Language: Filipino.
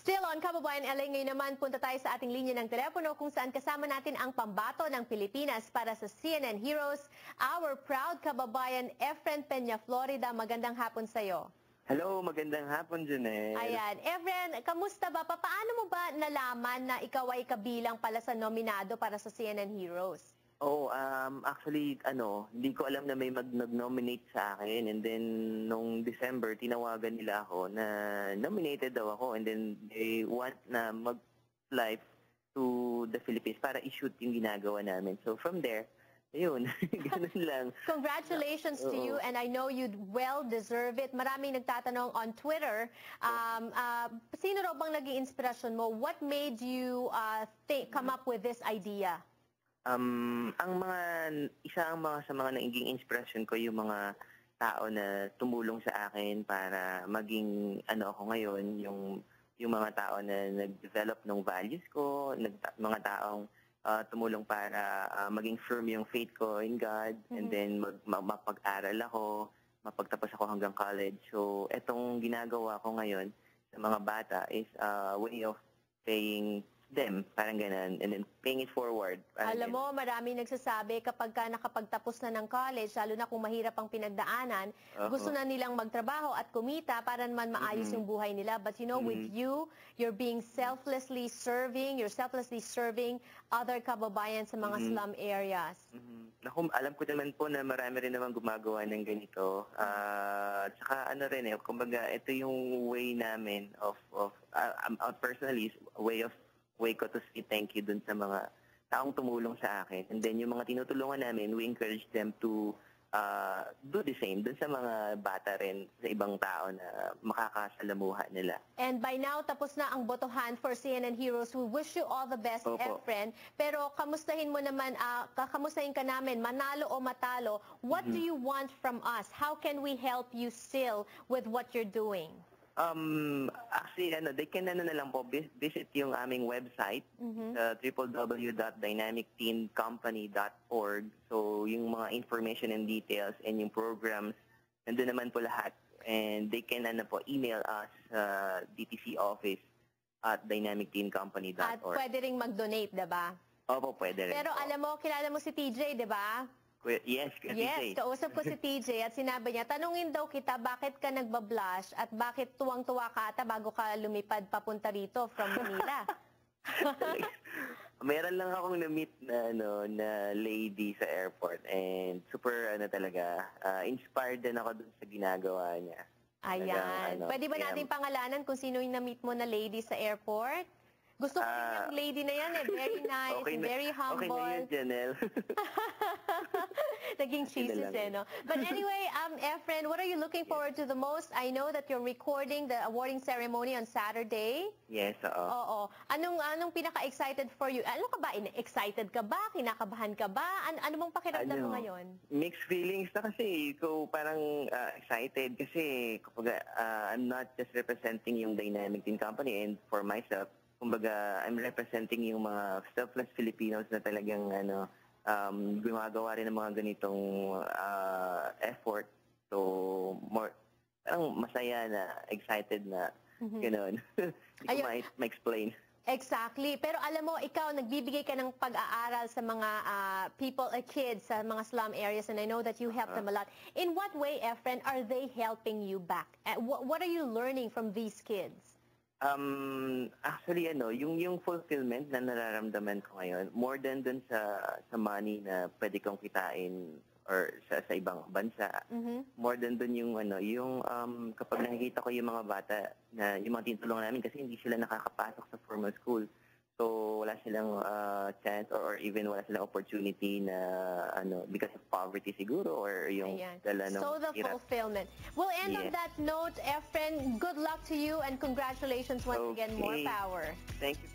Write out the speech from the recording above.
Still on Kababayan LA, ngayon naman punta tayo sa ating linya ng telepono kung saan kasama natin ang pambato ng Pilipinas para sa CNN Heroes, our proud kababayan Efren Peña, Florida. Magandang hapon sa iyo. Hello, magandang hapon, Janelle. Ayan. Efren, kamusta ba? Paano mo ba nalaman na ikaw ay kabilang pala sa nominado para sa CNN Heroes? Actually, hindi ko alam na may nag-nominate sa akin. And then, nung December, tinawagan nila ako na nominated daw ako. And then, they want na mag-fly to the Philippines para i-shoot yung ginagawa namin. So, from there, ayun, ganun lang. Congratulations to you, and I know you'd well deserve it. Maraming nagtatanong on Twitter, sino raw bang naging inspirasyon mo? What made you come up with this idea? Isa sa mga naging inspirasyon ko yung mga tao na tumulong sa akin para maging ako ngayon, yung mga tao na nag-develop ng values ko, mga taong tumulong para maging firm yung faith ko in God, and then mapag-aral ako, mapagtapos ako hanggang college. So, etong ginagawa ko ngayon sa mga bata is a way of paying them, parang ganun, and then paying it forward. Alam mo, marami nagsasabi kapag ka nakapagtapos na ng college, lalo na kung mahirap ang pinagdaanan, gusto na nilang magtrabaho at kumita para naman maayos yung buhay nila. But you know, with you, you're being selflessly serving other kababayan sa mga slum areas. Naku, alam ko naman po na marami rin naman gumagawa ng ganito. Tsaka kumbaga, ito yung way namin personally, way ko to say thank you dun sa mga taong tumulong sa akin. And then yung mga tinutulungan namin, we encourage them to do the same dun sa mga bata rin, sa ibang tao na makakasalamuha nila. And by now, tapos na ang botohan for CNN Heroes. We wish you all the best, Efren. Pero kamustahin mo naman, kamustahin ka namin, manalo o matalo, what do you want from us? How can we help you still with what you're doing? Actually, they can na lang po visit yung aming website sa www.dynamicteencompany.org. So, yung mga information and details and yung programs, nandun naman po lahat. And they can email us DTC office at dynamicteencompany.org. At pwede ring mag-donate, diba? Opo, pwede rin. Pero alam mo, kilala mo si TJ, diba? Yes, yes, kausap ko si TJ at sinabi niya, tanungin daw kita bakit ka nagbablush at bakit tuwang-tuwa ka ata bago ka lumipad papunta rito from Manila. Meron lang akong na-meet na lady sa airport, and super inspired din ako dun sa ginagawa niya. Ayan. Pwede ba natin pangalanan kung sino yung na-meet mo na lady sa airport? Gusto ko rin yung lady na yan very nice, very humble. Okay na yun, Janelle. Naging cheeses no? But anyway, Efren, what are you looking forward to the most? I know that you're recording the awarding ceremony on Saturday. Yes, oo. Anong pinaka-excited for you? Ano ka ba? Excited ka ba? Kinakabahan ka ba? Ano mong pakiramdam mo ngayon? Mixed feelings na kasi. So, parang excited kasi I'm not just representing yung Dynamic Teen Company, and for myself, kumbaga, I'm representing yung mga selfless Filipinos na talagang gumagawa rin ng mga ganitong effort. So, parang masaya na, excited na, gano'n. Hindi ko ma-explain. Exactly. Pero alam mo, ikaw, nagbibigay ka ng pag-aaral sa mga kids sa mga slum areas, and I know that you help them a lot. In what way, Efren, are they helping you back? What are you learning from these kids? Actually, yung fulfillment na nararamdaman ko ngayon, more than dun sa money na pwede kong kitain or sa ibang bansa, more than dun yung kapag nakikita ko yung mga bata na yung mga tinutulungan namin kasi hindi sila nakakapasok sa formal school. So, wala silang chance or even wala silang opportunity na because of poverty siguro or yung dala ng So, the fulfillment. We'll end on that note, Efren. Good luck to you and congratulations once again. More power. Thank you.